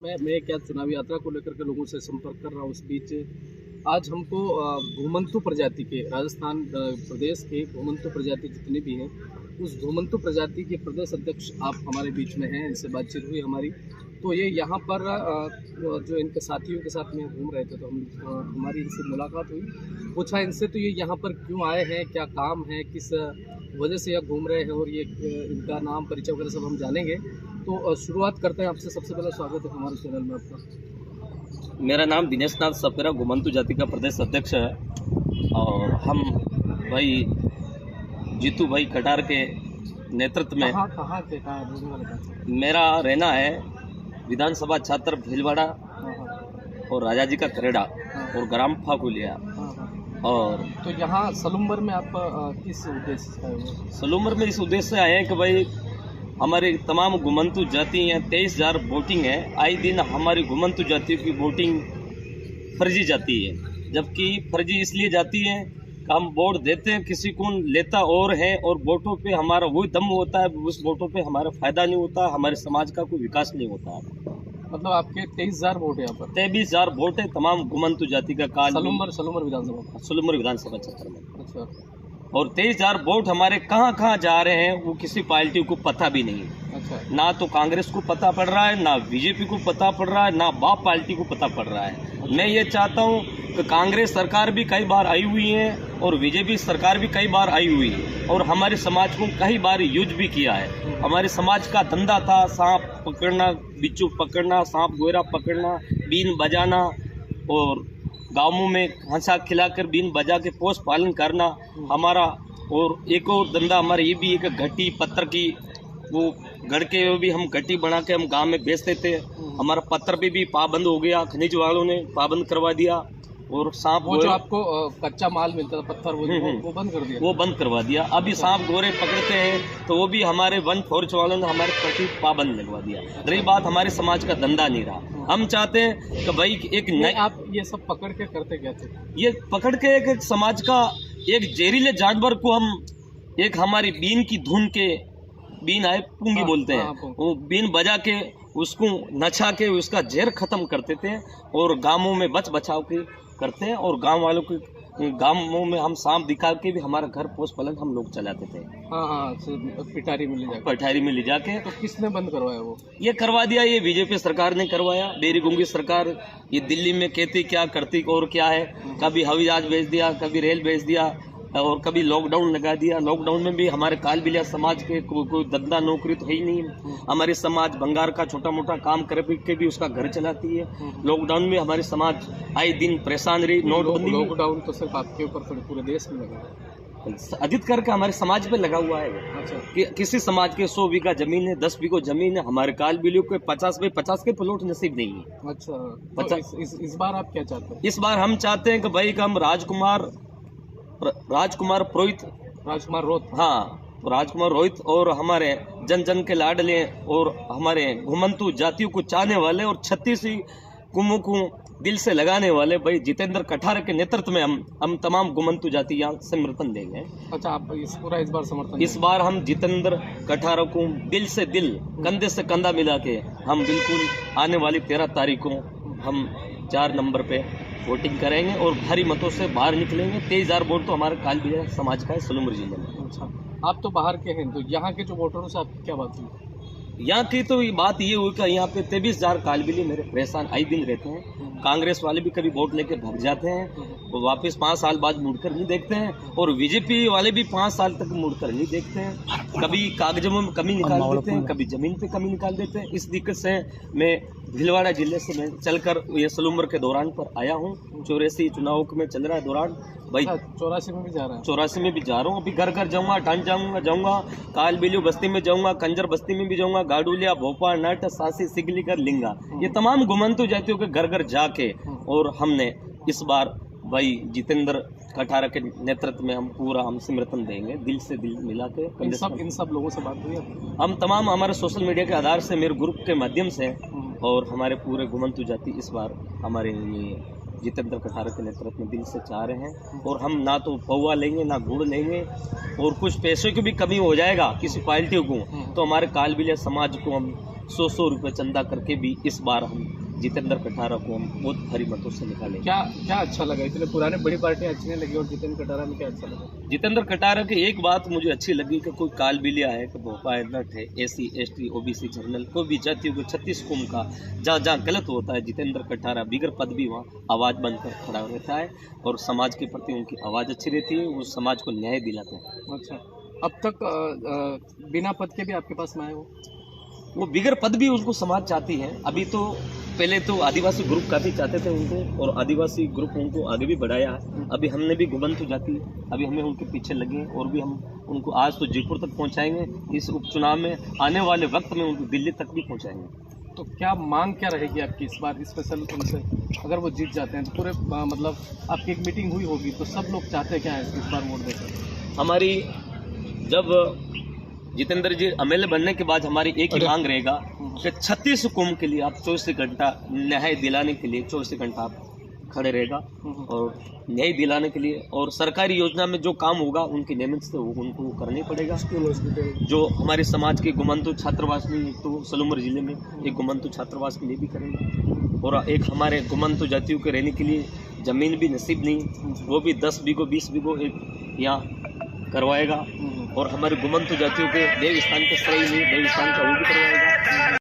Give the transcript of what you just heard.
मैं क्या चुनावी यात्रा को लेकर के लोगों से संपर्क कर रहा हूँ। उस बीच आज हमको घुमंतु प्रजाति के राजस्थान प्रदेश के घुमंतु प्रजाति जितने भी हैं, उस घुमंतु प्रजाति के प्रदेश अध्यक्ष आप हमारे बीच में हैं। इनसे बातचीत हुई हमारी, तो ये यहाँ पर जो इनके साथियों के साथ में घूम रहे थे, तो हमारी इनसे मुलाकात हुई। पूछा इनसे तो ये यहाँ पर क्यों आए हैं, क्या काम है, किस वजह से यह घूम रहे हैं, और ये इनका नाम परिचय वगैरह सब हम जानेंगे। तो शुरुआत करते हैं आपसे। सबसे पहले स्वागत है हमारे चैनल में आपका। मेरा नाम दिनेश नाथ सपेरा घुमंतु जाति का प्रदेश अध्यक्ष है, और हम भाई जीतू भाई कटार के नेतृत्व में कहाँ मेरा रहना है विधानसभा छात्र भीलवाड़ा और राजाजी का करेड़ा और ग्राम फाकुलिया। और तो यहाँ सलूमर में आप किस उद्देश्य से आए हो? सलूमर में इस उद्देश्य से आए हैं कि भाई हमारे तमाम घुमंतु जाति हैं, 23,000 वोटिंग है। आए दिन हमारी घुमंतु जातियों की वोटिंग फर्जी जाती है, जबकि फर्जी इसलिए जाती है कि हम वोट देते हैं, किसी को लेता और है, और वोटों पे हमारा वही दम होता है, उस वोटों पे हमारा फायदा नहीं होता, हमारे समाज का कोई विकास नहीं होता। मतलब आपके 23,000 वोट है यहाँ पर? 23,000 वोट है तमाम घुमंतु जाति का काल सलूमर विधानसभा क्षेत्र में। अच्छा। और 23,000 वोट हमारे कहाँ कहाँ जा रहे हैं वो किसी पार्टी को पता भी नहीं। अच्छा। ना तो कांग्रेस को पता पड़ रहा है, ना बीजेपी को पता पड़ रहा है, ना बाप पार्टी को पता पड़ रहा है। मैं ये चाहता हूँ कि कांग्रेस सरकार भी कई बार आई हुई है और बीजेपी सरकार भी कई बार आई हुई है, और हमारे समाज को कई बार यूज भी किया है। हमारे समाज का धंधा था सांप पकड़ना, बिच्छू पकड़ना, सांप गोरा पकड़ना, बीन बजाना, और गाँवों में हंसा खिलाकर बीन बजा के पोष पालन करना हमारा। और एक और धंधा हमारा ये भी है कि घटी पत्थर की वो गढ़ के भी हम घटी बना के हम गांव में बेचते थे। हमारा पत्थर पे भी पाबंद हो गया, खनिज वालों ने पाबंद करवा दिया। और सांप वो जो आपको कच्चा माल मिलता था पत्थर, वो बंद कर दिया। वो बंद करवा दिया। अभी सांप गोरे पकड़ते हैं तो वो भी हमारे वन फोर्स वालों ने हमारे प्रति पाबंद लगवा दिया। रही बात हमारे समाज का धंधा नहीं रहा। हम चाहते हैं कि भाई एक नए आप ये सब पकड़ के करते क्या थे? ये पकड़ के एक समाज का एक जहरीले जानवर को हम एक हमारी बीन की धुन के, बीन है पुंगी बोलते हैं, वो बीन बजा के उसको नचा के उसका जहर खत्म करते थे, और गांवों में बच बचाव के करते हैं, और गांव वालों के गांवों में हम सांप दिखा के भी हमारा घर पोष पालन हम लोग चलाते थे। पिटारी में ले जाके। तो किसने बंद करवाया? वो ये करवा दिया, ये बीजेपी सरकार ने करवाया। बेरी गुंगी सरकार ये दिल्ली में कहती क्या करती और क्या है, कभी हवाई जहाज भेज दिया, कभी रेल भेज दिया, और कभी लॉकडाउन लगा दिया। लॉकडाउन में भी हमारे कालबिलिया समाज के कोई धंधा नौकरी तो है ही नहीं। हमारे समाज भंगार का छोटा मोटा काम कर के भी उसका घर चलाती है। लॉकडाउन में हमारे समाज आए दिन परेशान रही। नोटबंदी लॉकडाउन तो सिर्फ आपके ऊपर पूरे देश में लगा है, अधिक करके हमारे समाज पे लगा हुआ है। अच्छा। कि किसी समाज के 100 बीघा जमीन है, 10 बीघा जमीन है, हमारे कालबिलियों के 50 बाई 50 के प्लॉट नसीब नहीं है। अच्छा। तो इस बार आप क्या चाहते हैं? इस बार हम चाहते हैं कि भाई हम राजकुमार रोहित, हाँ, राजकुमार रोहित और हमारे जन जन के लाडले और हमारे घुमंतु जातियों को चाहने वाले और 36 कुमों को दिल से लगाने वाले भाई जितेंद्र कठार के नेतृत्व में हम तमाम घुमंतु जाति यहाँ समर्थन देंगे। अच्छा, आप इस बार समर्थन? इस बार हम जितेंद्र कठार को दिल से दिल, कंधे से कंधा मिला के हम बिल्कुल आने वाली 13 तारीख को हम 4 नंबर पे वोटिंग करेंगे और भारी मतों से बाहर निकलेंगे। 23,000 वोट तो हमारे कालबिलिया समाज का है सलूमर जिले में। अच्छा, आप तो बाहर के हैं, तो यहाँ के जो वोटरों से आपकी क्या बात हुई? यहाँ की तो बात ये हुई कि यहाँ पे 23,000 कालबिली मेरे परेशान आए दिन रहते हैं। कांग्रेस वाले भी कभी वोट लेके भाग जाते हैं, वो वापस 5 साल बाद मुड़कर नहीं देखते हैं, और बीजेपी वाले भी 5 साल तक मुड़कर नहीं देखते हैं। कभी कागजों में कमी निकाल देते हैं, कभी जमीन पे कमी निकाल देते हैं। इस दिक्कत से मैं भीलवाड़ा जिले से मैं चलकर ये सलूमर के दौरान पर आया हूँ। 84 चुनाव में चल रहा है दौरान भाई। 84 में भी जा रहा है? 84 में भी जा रहा हूँ। अभी घर घर जाऊँगा, ठान जाऊँगा, कालबिलियो बस्ती में जाऊँगा, कंजर बस्ती में भी जाऊँगा, गाडुलिया, भोपाल, नट, सासी, सिगलीकर, लिंगा, ये तमाम घुमंतु जातियों के घर घर जाके, और हमने इस बार भाई जितेंद्र कठार के नेतृत्व में हम समर्थन देंगे दिल से दिल मिला के। इन सब लोगों से बात हुई? हम तमाम हमारे सोशल मीडिया के आधार से, मेरे ग्रुप के माध्यम से, और हमारे पूरे घुमंतु जाति इस बार हमारे ये जितेंद्र कठार के नेतृत्व में दिल से चाह रहे हैं। और हम ना तो पौवा लेंगे ना गुड़ लेंगे, और कुछ पैसों की भी कमी हो जाएगा किसी पार्टी को, तो हमारे कालबिलिया समाज को हम 100 रुपये चंदा करके भी इस बार हम जितेंद्र कटारा को हम बहुत भारी मतों से निकाले। क्या क्या अच्छा लगा? इतने पुराने बड़ी पार्टियां अच्छी नहीं लगी और जितेंद्र कटारा में क्या अच्छा लगा? जितेंद्र कटारा की एक बात मुझे अच्छी लगी कि कोई काल बिलिया है कि भोपाल नट है, SC ST OBC जनरल कोई भी जातियों को 36 कौम का जहाँ गलत होता है जितेंद्र कटारा बिगर पद भी वहाँ आवाज़ बनकर खड़ा रहता है और समाज के प्रति उनकी आवाज़ अच्छी रहती है, वो समाज को न्याय दिलाते हैं। अच्छा, अब तक बिना पद के भी आपके पास में आए वो बिगर पद भी उनको समाज चाहती है। अभी तो पहले तो आदिवासी ग्रुप काफ़ी चाहते थे उनको और आदिवासी ग्रुप उनको आगे भी बढ़ाया है। अभी हमने भी घुमंतु जाति अभी हमें उनके पीछे लगे हैं और भी हम उनको आज तो जयपुर तक पहुंचाएंगे, इस उपचुनाव में आने वाले वक्त में उनको दिल्ली तक भी पहुंचाएंगे। तो क्या मांग क्या रहेगी आपकी इस बार स्पेशल उनसे? अगर वो जीत जाते हैं तो पूरे मतलब आपकी एक मीटिंग हुई होगी तो सब लोग चाहते क्या है इस बार वोट देकर? हमारी जब जितेंद्र जी MLA बनने के बाद हमारी एक ही मांग रहेगा कि 36 कौम के लिए आप 24 घंटा न्याय दिलाने के लिए 24 घंटा आप खड़े रहेगा और न्याय दिलाने के लिए और सरकारी योजना में जो काम होगा उनकी नियमित से उनको करना ही पड़ेगा। जो हमारे समाज के घुमंतु छात्रावास में एक तो सलूमर जिले में एक घुमंतु छात्रावास के लिए भी करेंगे और एक हमारे घुमंतु जातियों के रहने के लिए ज़मीन भी नसीब नहीं, वो भी 10 बीघो 20 बीघो एक यहाँ करवाएगा और हमारे घुमंतु जातियों के देव स्थान के सही नहीं देव स्थान का वो भी करवाएगा।